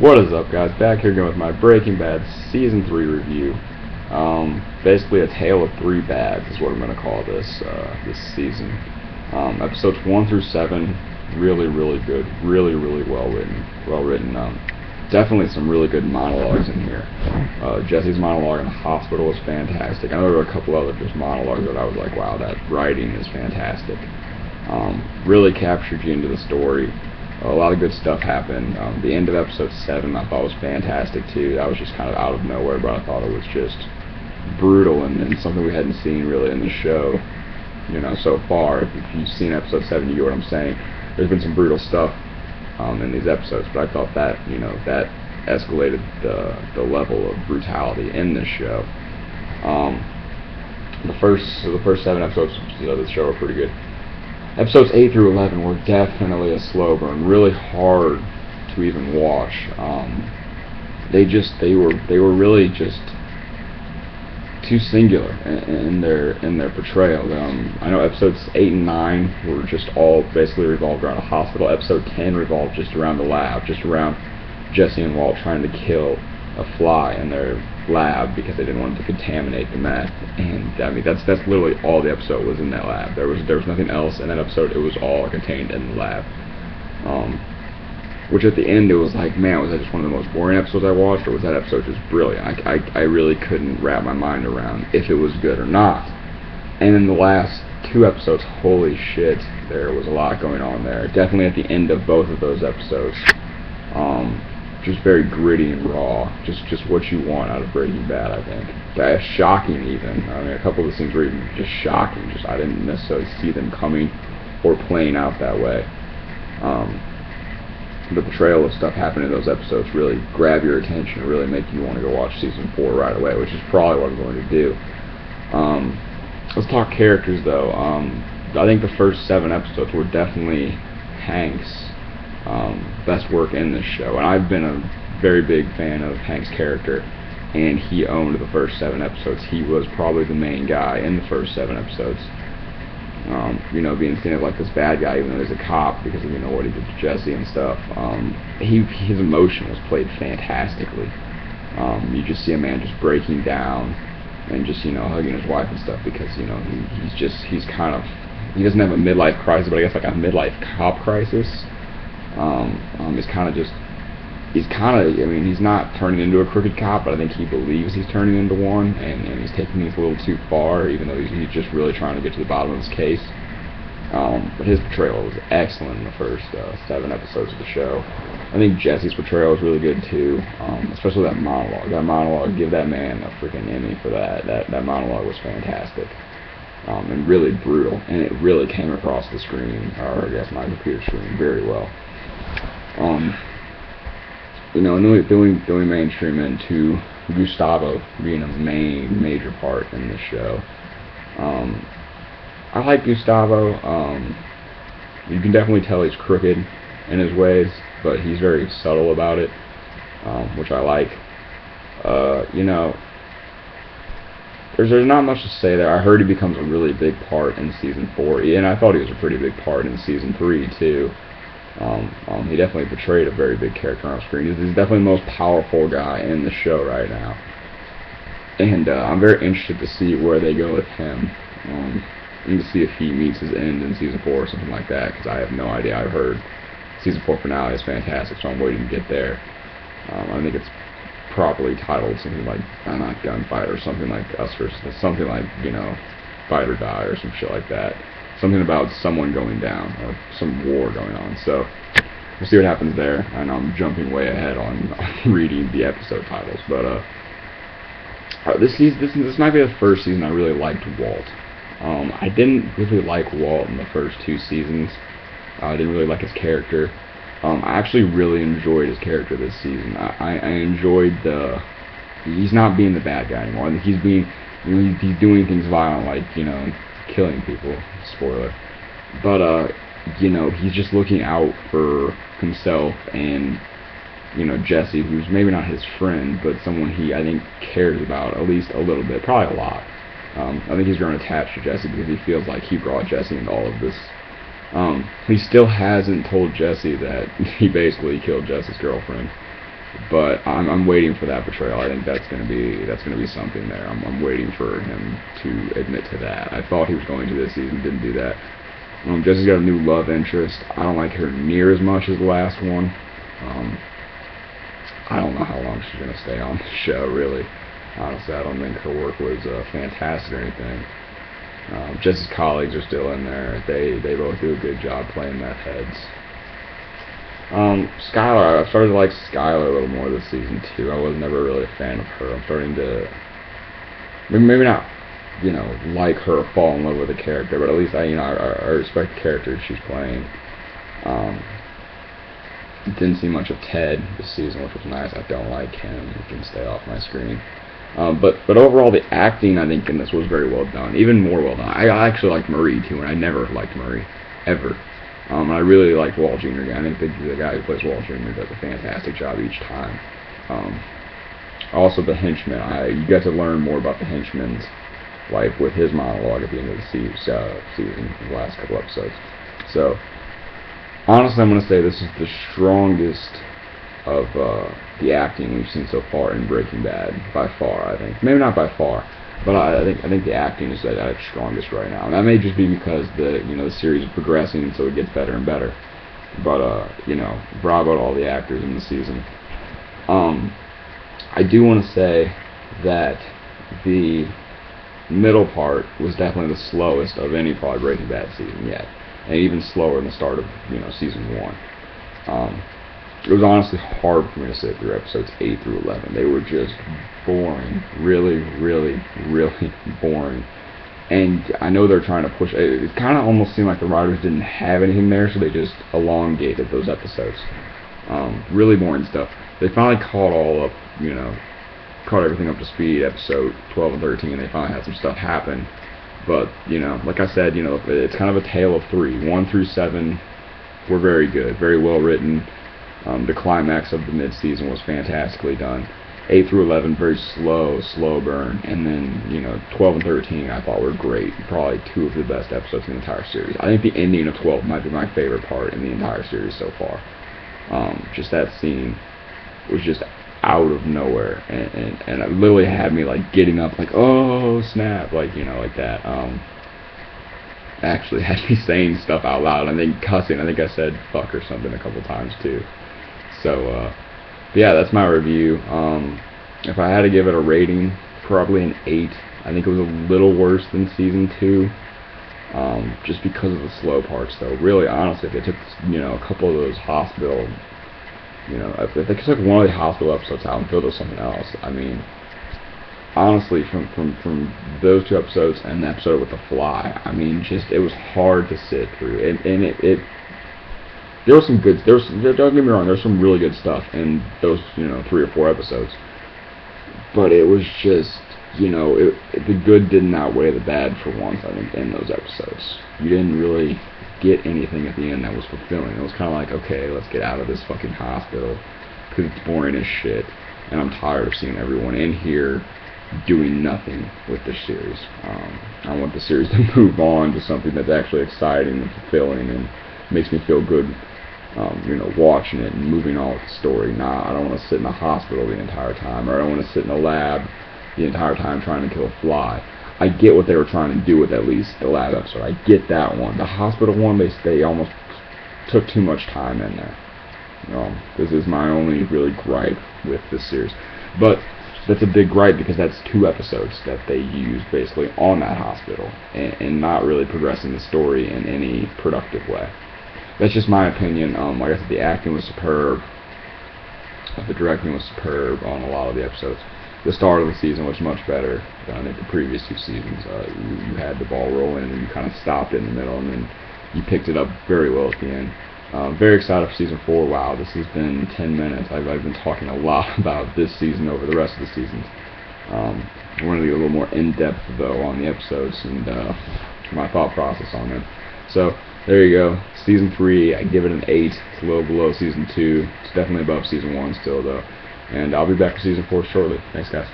What is up, guys? Back here again with my Breaking Bad Season 3 review. Basically a tale of three bads is what I'm going to call this season. Episodes 1 through 7, really good. Really well written. Definitely some really good monologues in here. Jesse's monologue in the hospital was fantastic. I know there were a couple other just monologues that I was like, wow, that writing is fantastic. Really captured you into the story. A lot of good stuff happened. The end of episode 7 I thought was fantastic too. That was just kind of out of nowhere, but I thought it was just brutal and something we hadn't seen really in the show, so far. If you've seen episode 7, you get what I'm saying. There's been some brutal stuff in these episodes, but I thought that, that escalated the level of brutality in this show. The first 7 episodes of the show are pretty good. Episodes 8 through 11 were definitely a slow burn, really hard to even watch. They were really just too singular in their portrayal. I know episodes 8 and 9 were just all basically revolved around a hospital. Episode 10 revolved just around the lab, just around Jesse and Walt trying to kill a fly in their lab because they didn't want it to contaminate the meth. And I mean that's literally all the episode was in that lab. There was nothing else in that episode. It was all contained in the lab. Which at the end it was like, man, was that just one of the most boring episodes I watched, or was that episode just brilliant? I really couldn't wrap my mind around if it was good or not. And in the last 2 episodes, holy shit, there was a lot going on there. Definitely at the end of both of those episodes. Just very gritty and raw, just what you want out of Breaking Bad, I think. Shocking even. I mean, a couple of the scenes were even just shocking. I didn't necessarily see them coming or playing out that way. The portrayal of stuff happening in those episodes really grab your attention and really make you want to go watch season 4 right away, which is probably what I'm going to do. Let's talk characters though. I think the first 7 episodes were definitely Hank's best work in this show, and I've been a very big fan of Hank's character, and he owned the first 7 episodes. He was probably the main guy in the first 7 episodes. Being seen as like this bad guy, even though he's a cop, because of what he did to Jesse and stuff. His emotion was played fantastically. You just see a man just breaking down and just hugging his wife and stuff because he doesn't have a midlife crisis, but I guess like a midlife cop crisis. He's not turning into a crooked cop, but I think he believes he's turning into one, and he's taking things a little too far, even though he's just really trying to get to the bottom of his case. But his portrayal was excellent in the first 7 episodes of the show. I think Jesse's portrayal was really good too, especially that monologue. Give that man a freaking Emmy for that. That monologue was fantastic. And really brutal, and it really came across the screen, or I guess my computer screen, very well. And doing mainstream into Gustavo being a major part in the show. I like Gustavo. You can definitely tell he's crooked in his ways, but he's very subtle about it, which I like. There's not much to say there. I heard he becomes a really big part in season 4, and I thought he was a pretty big part in season 3 too. He definitely portrayed a very big character on screen. He's definitely the most powerful guy in the show right now, and I'm very interested to see where they go with him, and to see if he meets his end in season 4 or something like that, because I have no idea. I've heard season 4 finale is fantastic, so I'm waiting to get there. I think it's properly titled something like not Gunfight or something like something like Fight or Die or some shit like that. Something about someone going down or some war going on. So we'll see what happens there. And I'm jumping way ahead on reading the episode titles, but this might be the first season I really liked Walt. I didn't really like Walt in the first 2 seasons. I didn't really like his character. I actually really enjoyed his character this season. I enjoyed he's not being the bad guy anymore. I think he's he's doing things violent, like killing people. Spoiler. But he's just looking out for himself and Jesse, who's maybe not his friend, but someone I think cares about at least a little bit, probably a lot. I think he's grown attached to Jesse because he feels like he brought Jesse into all of this. He still hasn't told Jesse that he basically killed Jesse's girlfriend. But I'm waiting for that betrayal. I think that's gonna be something there. I'm waiting for him to admit to that. I thought he was going to this season, didn't do that. Jesse's got a new love interest. I don't like her near as much as the last one. I don't know how long she's gonna stay on the show, really. Honestly, I don't think her work was fantastic or anything. Jesse's colleagues are still in there. They both do a good job playing meth heads. Skylar, I started to like Skylar a little more this season too. I was never really a fan of her. I'm starting to maybe not, like her or fall in love with the character, but at least I respect the character she's playing. Didn't see much of Ted this season, which was nice. I don't like him. He can stay off my screen. But overall, the acting, I think, in this was very well done. Even more well done. I actually liked Marie, too, and I never liked Marie. Ever. I really like Walt Jr. I think the guy who plays Walt Jr. does a fantastic job each time. Also, the henchmen. You get to learn more about the henchmen's life with his monologue at the end of the season, the last couple episodes. So, honestly, I'm going to say this is the strongest of the acting we've seen so far in Breaking Bad, by far, I think. Maybe not by far, but I think the acting is at its strongest right now. And that may just be because the series is progressing, so it gets better and better. But bravo to all the actors in the season. I do want to say that the middle part was definitely the slowest of any probably Breaking Bad season yet, and even slower than the start of season 1. It was honestly hard for me to sit through episodes 8 through 11. They were just boring, really, really, really boring. And I know they're trying to push. It kind of almost seemed like the writers didn't have anything there, so they just elongated those episodes. Really boring stuff. They finally caught everything up to speed. Episode 12 and 13, they finally had some stuff happen. But like I said, it's kind of a tale of three. 1 through 7 were very good, very well written. The climax of the mid-season was fantastically done. 8 through 11, very slow burn. And then, 12 and 13 I thought were great. Probably 2 of the best episodes in the entire series. I think the ending of 12 might be my favorite part in the entire series so far. Just that scene was just out of nowhere. And it literally had me, getting up, oh, snap, like that. Actually had me saying stuff out loud and then cussing. I think I said fuck or something a couple times, too. So, yeah, that's my review. If I had to give it a rating, probably an 8. I think it was a little worse than season 2, just because of the slow parts, though. Really, honestly, if they took, a couple of those hospital, if they took one of the hospital episodes out and filled it with something else, I mean, honestly, from those 2 episodes and the episode with the fly, I mean, it was hard to sit through, and there was some good. Don't get me wrong. There's some really good stuff in those, 3 or 4 episodes. But it was just, the good didn't outweigh the bad for once. I think in those episodes, you didn't really get anything at the end that was fulfilling. It was kind of like, okay, let's get out of this fucking hospital because it's boring as shit, and I'm tired of seeing everyone in here doing nothing with this series. I want the series to move on to something that's actually exciting and fulfilling and makes me feel good. Watching it and moving on with the story. Nah, I don't want to sit in a hospital the entire time, or I don't want to sit in a lab the entire time trying to kill a fly. I get what they were trying to do with at least the lab episode. I get that one. The hospital one, they almost took too much time in there. This is my only really gripe with this series. But that's a big gripe because that's 2 episodes that they used basically on that hospital and not really progressing the story in any productive way. That's just my opinion. Like I said, the acting was superb. The directing was superb on a lot of the episodes. The start of the season was much better than I think the previous 2 seasons. You had the ball rolling and you kind of stopped in the middle and then you picked it up very well at the end. Very excited for season 4. Wow, this has been 10 minutes. I've been talking a lot about this season over the rest of the seasons. I want to get a little more in-depth, though, on the episodes and my thought process on them. So, there you go. Season 3, I give it an 8. It's a little below Season 2. It's definitely above Season 1 still, though. And I'll be back for Season 4 shortly. Thanks, guys.